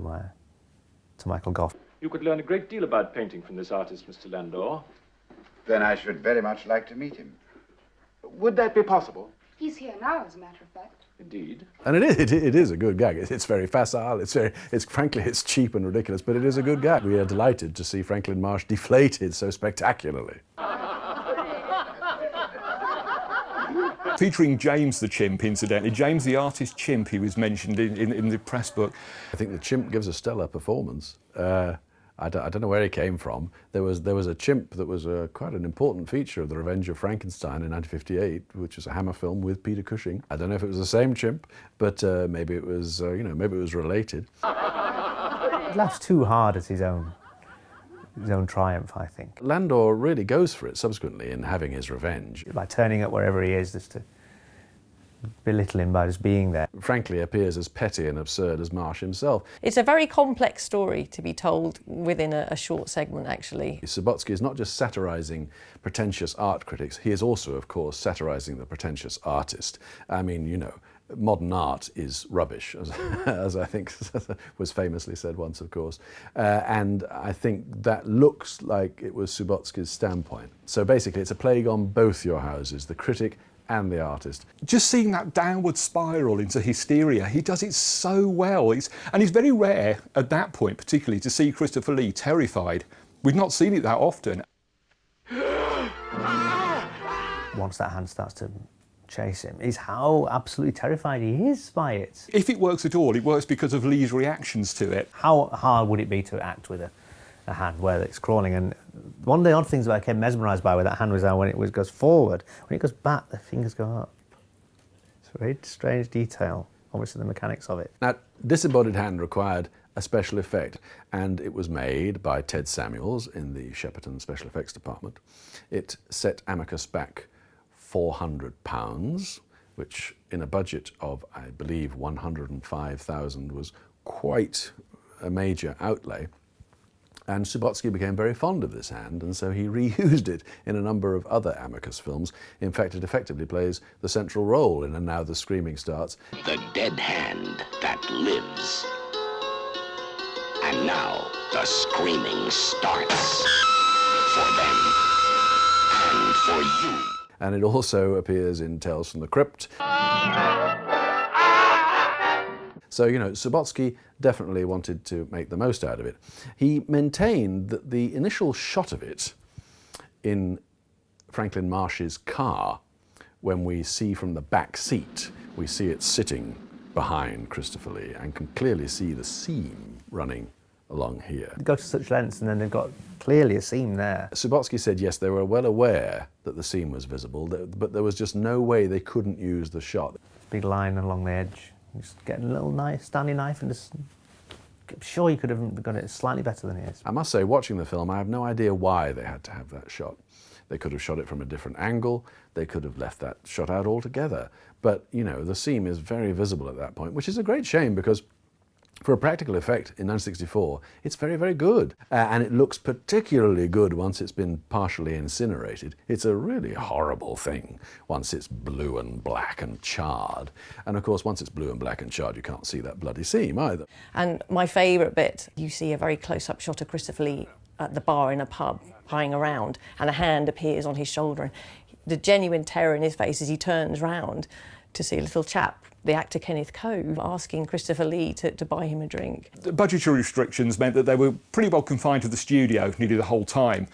to Michael Gough. You could learn a great deal about painting from this artist, Mr. Landor. Then I should very much like to meet him. Would that be possible? He's here now, as a matter of fact. Indeed. And it is a good gag. It's very facile. Frankly, it's cheap and ridiculous, but it is a good gag. We are delighted to see Franklin Marsh deflated so spectacularly. Featuring James the chimp, incidentally. James the artist chimp, he was mentioned in the press book. I think the chimp gives a stellar performance. I don't know where he came from. There was a chimp that was quite an important feature of The Revenge of Frankenstein in 1958, which was a Hammer film with Peter Cushing. I don't know if it was the same chimp, but maybe it was maybe it was related. He laughs too hard at his own triumph, I think. Landor really goes for it subsequently in having his revenge. By turning up wherever he is, just to belittle him by just being there. Frankly, appears as petty and absurd as Marsh himself. It's a very complex story to be told within a short segment, actually. Subotsky is not just satirising pretentious art critics, he is also, of course, satirising the pretentious artist. I mean, modern art is rubbish, as I think was famously said once, of course. And I think that looks like it was Subotsky's standpoint. So basically, it's a plague on both your houses, the critic and the artist. Just seeing that downward spiral into hysteria, he does it so well. And it's very rare at that point, particularly, to see Christopher Lee terrified. We've not seen it that often. Once that hand starts to chase him, is how absolutely terrified he is by it. If it works at all, it works because of Lee's reactions to it. How hard would it be to act with a hand where it's crawling? And one of the odd things that I became mesmerised by with that hand was how when it goes forward, when it goes back, the fingers go up. It's a very strange detail, obviously the mechanics of it. Now, Disembodied Hand required a special effect, and it was made by Ted Samuels in the Shepperton Special Effects Department. It set Amicus back £400, which in a budget of, I believe, 105,000 was quite a major outlay. And Subotsky became very fond of this hand, and so he reused it in a number of other Amicus films. In fact, it effectively plays the central role in And Now the Screaming Starts. The dead hand that lives. And now the screaming starts. For them. And for you. And it also appears in Tales from the Crypt. So, Subotsky definitely wanted to make the most out of it. He maintained that the initial shot of it in Franklin Marsh's car, when we see from the back seat, we see it sitting behind Christopher Lee and can clearly see the seam running along here. They go to such lengths and then they've got clearly a seam there. Subotsky said, yes, they were well aware that the seam was visible, but there was just no way they couldn't use the shot. Big line along the edge. Just get a little knife, Stanley knife, and just... I'm sure you could have got it slightly better than he is. I must say, watching the film, I have no idea why they had to have that shot. They could have shot it from a different angle. They could have left that shot out altogether. But, the seam is very visible at that point, which is a great shame because for a practical effect in 1964, it's very, very good. And it looks particularly good once it's been partially incinerated. It's a really horrible thing once it's blue and black and charred. And of course, once it's blue and black and charred, you can't see that bloody seam either. And my favourite bit, you see a very close-up shot of Christopher Lee at the bar in a pub, pieing around, and a hand appears on his shoulder. The genuine terror in his face as he turns round to see a little chap, the actor Kenneth Cove, asking Christopher Lee to buy him a drink. The budgetary restrictions meant that they were pretty well confined to the studio nearly the whole time.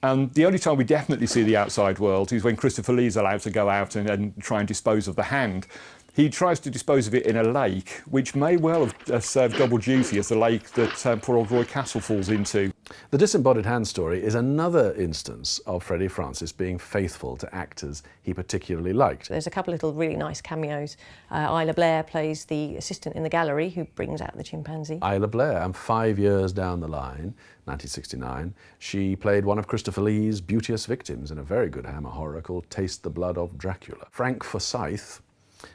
And the only time we definitely see the outside world is when Christopher Lee's allowed to go out and try and dispose of the hand. He tries to dispose of it in a lake, which may well have served double duty as the lake that poor old Roy Castle falls into. The Disembodied Hand story is another instance of Freddie Francis being faithful to actors he particularly liked. There's a couple of little really nice cameos. Isla Blair plays the assistant in the gallery who brings out the chimpanzee. Isla Blair, and 5 years down the line, 1969, she played one of Christopher Lee's beauteous victims in a very good Hammer horror called Taste the Blood of Dracula. Frank Forsyth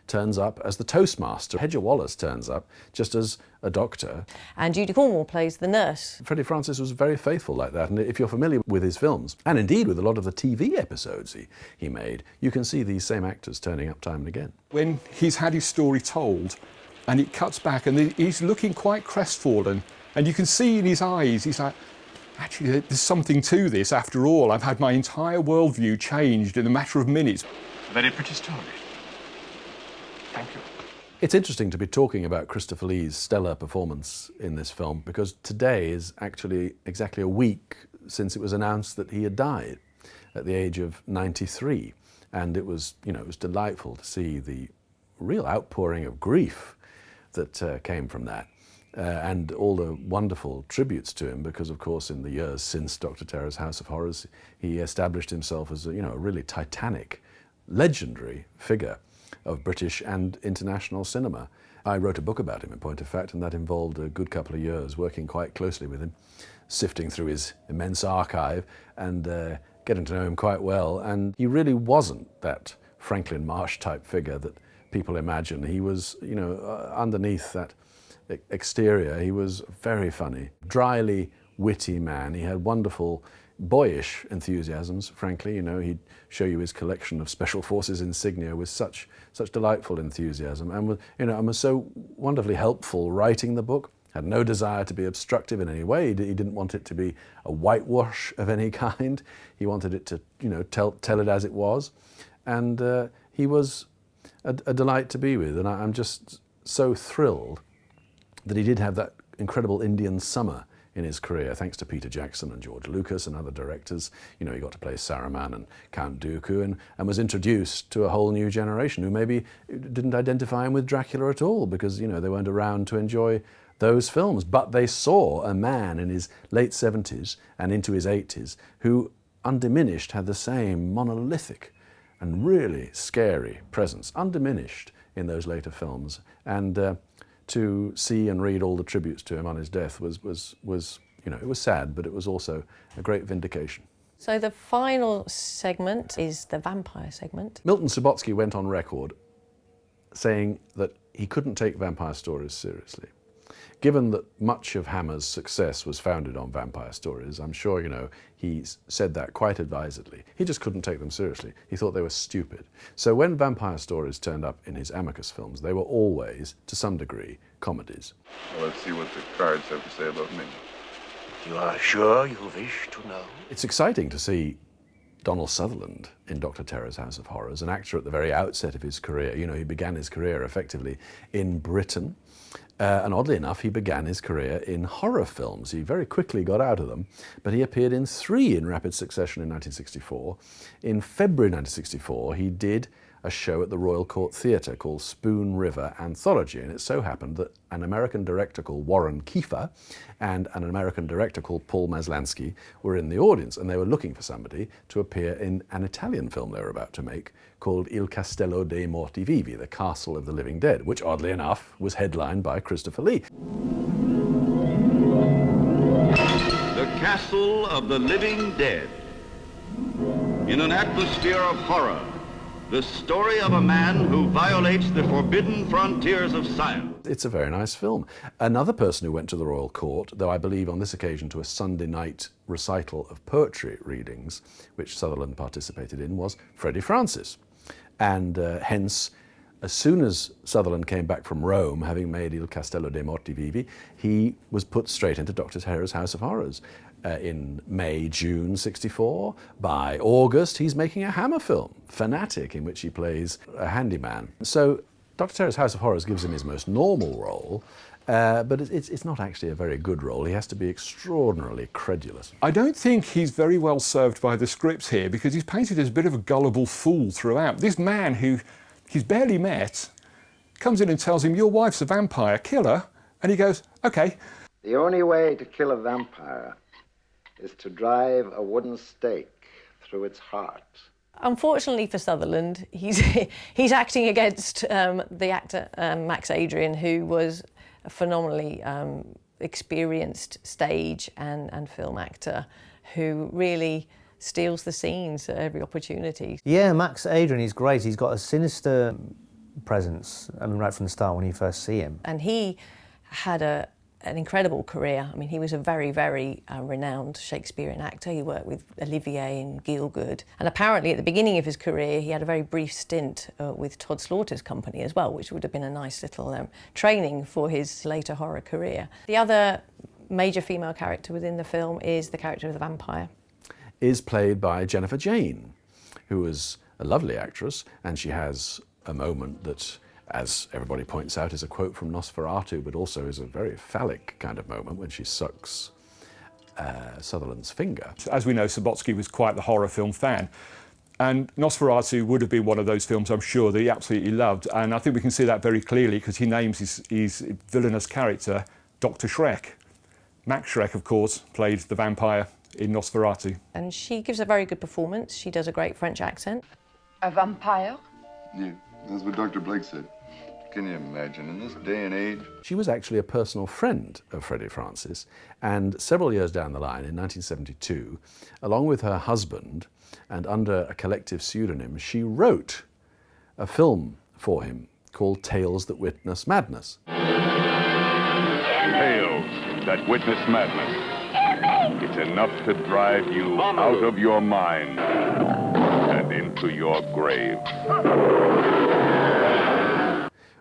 turns up as the Toastmaster. Hedger Wallace turns up just as a doctor. And Judy Cornwall plays the nurse. Freddie Francis was very faithful like that, and if you're familiar with his films, and indeed with a lot of the TV episodes he made, you can see these same actors turning up time and again. When he's had his story told, and it cuts back, and he's looking quite crestfallen And you can see in his eyes, he's like, actually, there's something to this after all. I've had my entire worldview changed in a matter of minutes. A very pretty story. Thank you. It's interesting to be talking about Christopher Lee's stellar performance in this film, because today is actually exactly a week since it was announced that he had died at the age of 93. And it was, it was delightful to see the real outpouring of grief that came from that. And all the wonderful tributes to him, because of course in the years since Dr. Terror's House of Horrors, he established himself as a really titanic, legendary figure of British and international cinema. I wrote a book about him, in point of fact, and that involved a good couple of years working quite closely with him, sifting through his immense archive and getting to know him quite well. And he really wasn't that Franklin Marsh type figure that people imagine. He was, underneath that exterior, he was very funny, dryly witty man. He had wonderful boyish enthusiasms, frankly. He'd show you his collection of Special Forces insignia with such delightful enthusiasm, and was so wonderfully helpful writing the book. Had no desire to be obstructive in any way. He didn't want it to be a whitewash of any kind. He wanted it to, tell it as it was. And he was a delight to be with, and I'm just so thrilled that he did have that incredible Indian summer in his career, thanks to Peter Jackson and George Lucas and other directors. He got to play Saruman and Count Dooku, and was introduced to a whole new generation who maybe didn't identify him with Dracula at all, because they weren't around to enjoy those films. But they saw a man in his late 70s and into his 80s who, undiminished, had the same monolithic and really scary presence, undiminished in those later films. And to see and read all the tributes to him on his death was it was sad, but it was also a great vindication. So the final segment is the vampire segment. Milton Subotsky went on record saying that he couldn't take vampire stories seriously. Given that much of Hammer's success was founded on vampire stories, I'm sure, he said that quite advisedly. He just couldn't take them seriously. He thought they were stupid. So when vampire stories turned up in his Amicus films, they were always, to some degree, comedies. Well, let's see what the cards have to say about me. You are sure you wish to know? It's exciting to see Donald Sutherland in Dr. Terror's House of Horrors, an actor at the very outset of his career. He began his career effectively in Britain. And oddly enough, he began his career in horror films. He very quickly got out of them, but he appeared in 3 in rapid succession in 1964. In February 1964, he did a show at the Royal Court Theatre called Spoon River Anthology, and it so happened that an American director called Warren Kiefer and an American director called Paul Maslansky were in the audience, and they were looking for somebody to appear in an Italian film they were about to make called Il Castello dei Morti Vivi, the Castle of the Living Dead, which oddly enough was headlined by Christopher Lee. The Castle of the Living Dead. In an atmosphere of horror, the story of a man who violates the forbidden frontiers of science. It's a very nice film. Another person who went to the Royal Court, though I believe on this occasion to a Sunday night recital of poetry readings, which Sutherland participated in, was Freddie Francis. And hence, as soon as Sutherland came back from Rome, having made Il Castello dei Morti Vivi, he was put straight into Dr. Terror's House of Horrors. In May, June 64. By August, he's making a Hammer film, Fanatic, in which he plays a handyman. So Dr. Terror's House of Horrors gives him his most normal role, but it's not actually a very good role. He has to be extraordinarily credulous. I don't think he's very well served by the script here, because he's painted as a bit of a gullible fool throughout. This man who he's barely met comes in and tells him, your wife's a vampire, kill her, and he goes, okay. The only way to kill a vampire is to drive a wooden stake through its heart. Unfortunately for Sutherland, he's acting against the actor Max Adrian, who was a phenomenally experienced stage and film actor who really steals the scenes at every opportunity. Yeah, Max Adrian, he's great. He's got a sinister presence, right from the start when you first see him. And he had an incredible career. He was a very, very renowned Shakespearean actor. He worked with Olivier and Gielgud. And apparently at the beginning of his career, he had a very brief stint with Todd Slaughter's company as well, which would have been a nice little training for his later horror career. The other major female character within the film is the character of the vampire. Is played by Jennifer Jane, who is a lovely actress, and she has a moment that, as everybody points out, is a quote from Nosferatu, but also is a very phallic kind of moment when she sucks Sutherland's finger. As we know, Subotsky was quite the horror film fan. And Nosferatu would have been one of those films, I'm sure, that he absolutely loved. And I think we can see that very clearly because he names his villainous character Dr. Schreck. Max Schreck, of course, played the vampire in Nosferatu. And she gives a very good performance. She does a great French accent. A vampire? Yeah, that's what Dr. Blake said. Can you imagine, in this day and age? She was actually a personal friend of Freddie Francis, and several years down the line, in 1972, along with her husband, and under a collective pseudonym, she wrote a film for him called Tales That Witness Madness. Tales that witness madness. It's enough to drive you out of your mind and into your grave.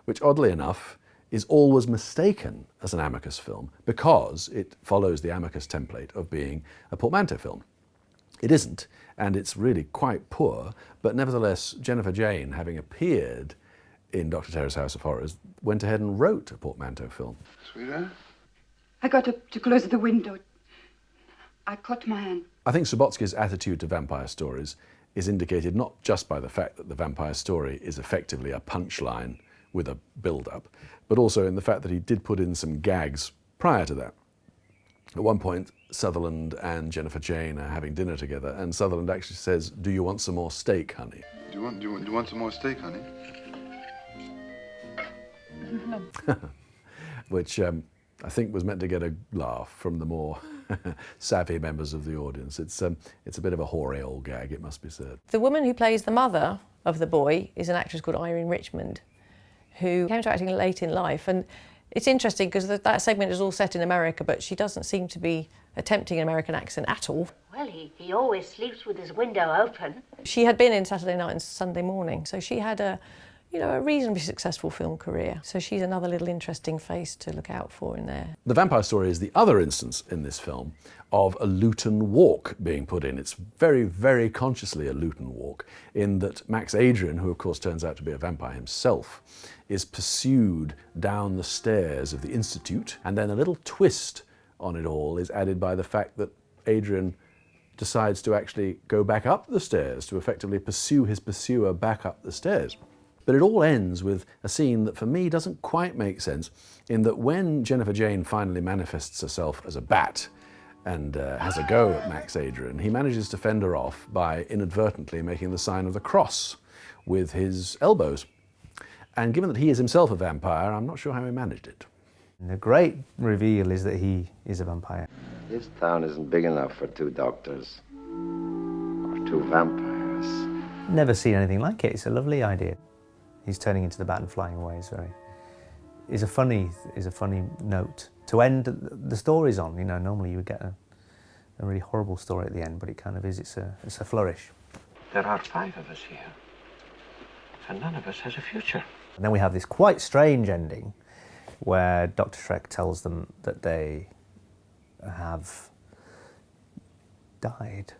Which, oddly enough, is always mistaken as an Amicus film because it follows the Amicus template of being a portmanteau film. It isn't, and it's really quite poor, but nevertheless, Jennifer Jane, having appeared in Dr. Terror's House of Horrors, went ahead and wrote a portmanteau film. Sweetheart? I got up to close the window. I caught my hand. I think Subotsky's attitude to vampire stories is indicated not just by the fact that the vampire story is effectively a punchline with a build-up, but also in the fact that he did put in some gags prior to that. At one point, Sutherland and Jennifer Jane are having dinner together, and Sutherland actually says, "Do you want some more steak, honey?" Do you want some more steak, honey? Which I think was meant to get a laugh from the more savvy members of the audience. It's a bit of a hoary old gag, it must be said. The woman who plays the mother of the boy is an actress called Irene Richmond, who came to acting late in life. And it's interesting because that segment is all set in America, but she doesn't seem to be attempting an American accent at all. Well, he always sleeps with his window open. She had been in Saturday Night and Sunday Morning, so she had a reasonably successful film career. So she's another little interesting face to look out for in there. The vampire story is the other instance in this film of a Luton walk being put in. It's very, very consciously a Luton walk, in that Max Adrian, who of course turns out to be a vampire himself, is pursued down the stairs of the Institute, and then a little twist on it all is added by the fact that Adrian decides to actually go back up the stairs to effectively pursue his pursuer back up the stairs. But it all ends with a scene that for me doesn't quite make sense, in that when Jennifer Jane finally manifests herself as a bat and has a go at Max Adrian, he manages to fend her off by inadvertently making the sign of the cross with his elbows. And given that he is himself a vampire, I'm not sure how he managed it. And the great reveal is that he is a vampire. This town isn't big enough for two doctors or two vampires. Never seen anything like it. It's a lovely idea. He's turning into the bat and flying away. Is a funny note to end the stories on. You know, normally you would get a really horrible story at the end, but it kind of is. It's a flourish. There are 5 of us here, and none of us has a future. And then we have this quite strange ending, where Dr. Schreck tells them that they have died,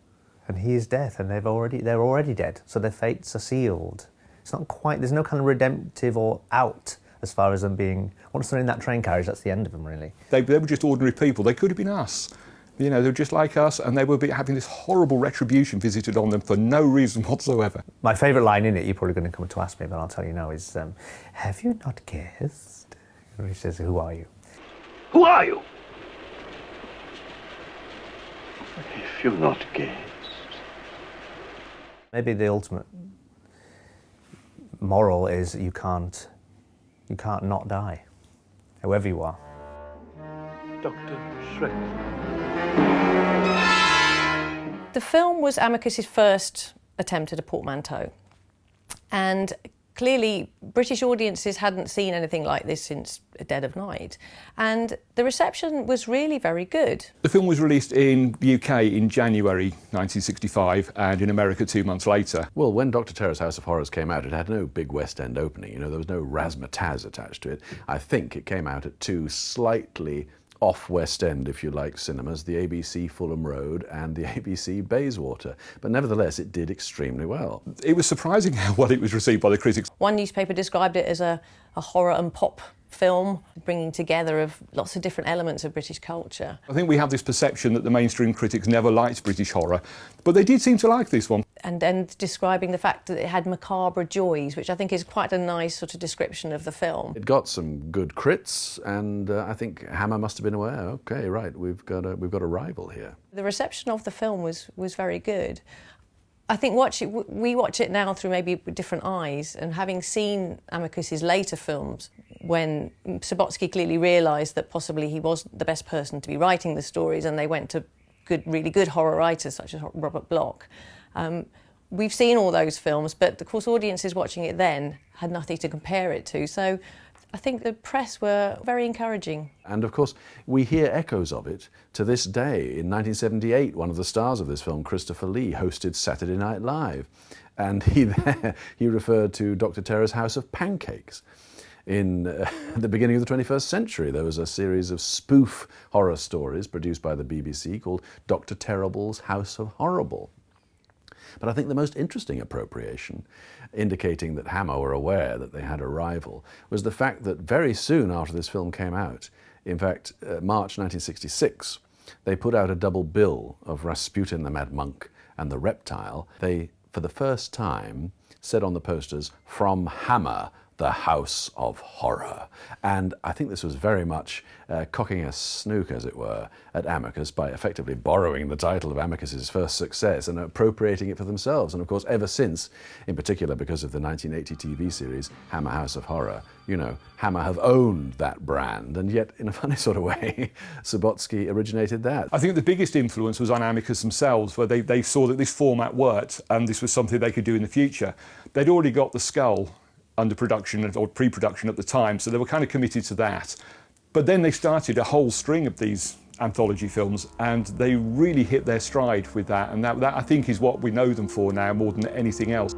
and he is dead, and they're already dead. So their fates are sealed. It's not quite, there's no kind of redemptive or out as far as them being, once they're in that train carriage, that's the end of them, really. They were just ordinary people. They could have been us. You know, they were just like us, and they were having this horrible retribution visited on them for no reason whatsoever. My favourite line in it, you're probably going to come to ask me, but I'll tell you now, is, have you not guessed? And he says, who are you? Who are you? If you've not guessed. Maybe the ultimate moral is you can't not die, whoever you are. Dr. Schreck. The film was Amicus's first attempt at a portmanteau, and clearly British audiences hadn't seen anything like this since Dead of Night, and the reception was really very good. The film was released in the UK in January 1965 and in America 2 months later. Well, when Dr. Terror's House of Horrors came out, it had no big West End opening. You know, there was no razzmatazz attached to it. I think it came out at 2 slightly off West End, if you like, cinemas, the ABC Fulham Road and the ABC Bayswater. But nevertheless, it did extremely well. It was surprising how well it was received by the critics. One newspaper described it as a horror and pop film, bringing together of lots of different elements of British culture. I think we have this perception that the mainstream critics never liked British horror, but they did seem to like this one. And describing the fact that it had macabre joys, which I think is quite a nice sort of description of the film. It got some good crits, and I think Hammer must have been aware, okay, right, we've got a rival here. The reception of the film was very good. I think we watch it now through maybe different eyes, and having seen Amicus's later films, when Subotsky clearly realised that possibly he wasn't the best person to be writing the stories, and they went to really good horror writers such as Robert Bloch. We've seen all those films, but of course audiences watching it then had nothing to compare it to, so I think the press were very encouraging. And of course, we hear echoes of it to this day. In 1978, one of the stars of this film, Christopher Lee, hosted Saturday Night Live, and he referred to Dr. Terror's House of Pancakes. In the beginning of the 21st century, there was a series of spoof horror stories produced by the BBC called Dr. Terrible's House of Horrible. But I think the most interesting appropriation, indicating that Hammer were aware that they had a rival, was the fact that very soon after this film came out, in fact, March 1966, they put out a double bill of Rasputin the Mad Monk and the Reptile. They, for the first time, said on the posters, "From Hammer, the House of Horror." And I think this was very much cocking a snook, as it were, at Amicus by effectively borrowing the title of Amicus's first success and appropriating it for themselves. And of course, ever since, in particular because of the 1980 TV series Hammer House of Horror, you know, Hammer have owned that brand, and yet, in a funny sort of way, Subotsky originated that. I think the biggest influence was on Amicus themselves, where they saw that this format worked and this was something they could do in the future. They'd already got The Skull under production or pre-production at the time, so they were kind of committed to that. But then they started a whole string of these anthology films, and they really hit their stride with that, and that I think is what we know them for now more than anything else.